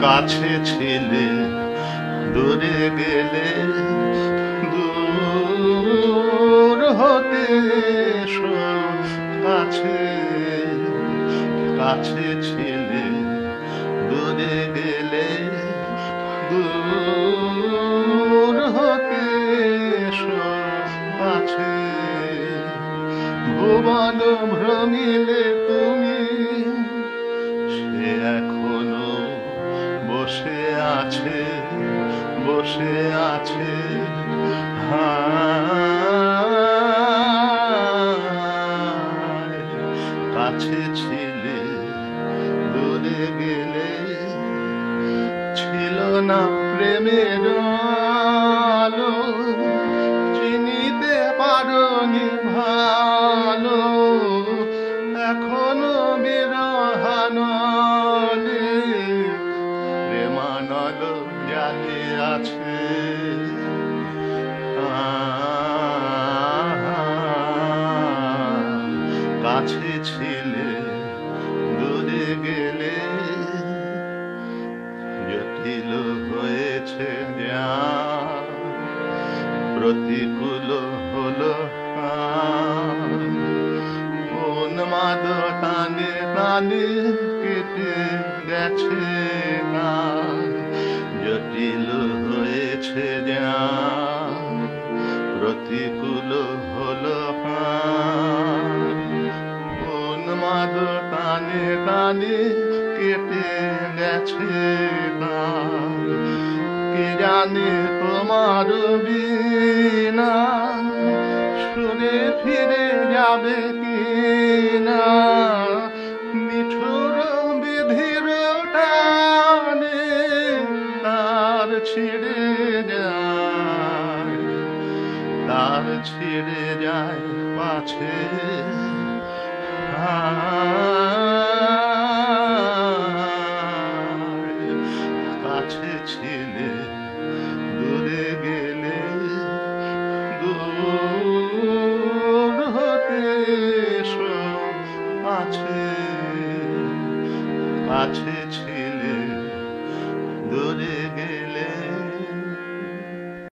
কাছে ছিলে দূরে গেলে দূর হতে এসো কাছে কাছে ছিলে দূরে গেলে দূর হতে এসো কাছে ভুবন ভ্রমিলে তুমি সে এখনো বসে আছে বসে আছে কাছে ছিলে দূরে গেলে ছিল না প্রেমের আলো চিনিতে পারোনি ভালো এখনো বিরহানলে প্রেমানল জানে আছে কাছে ছিলে দূরে গেলে জটিল হয়েছে যা প্রতিকূল হলো উন্মাদ টানে টানে কেটে গেছে জটিল হয়েছে যা প্রতিকূল হলো উন্মাদ টানে টানে কেটে গেছে কে জানে তোমার বিনা সুরে ফিরে যাবে কি না নিঠুর বিধির টানে তার ছিঁড়ে যায় পাছে কাছে ছিল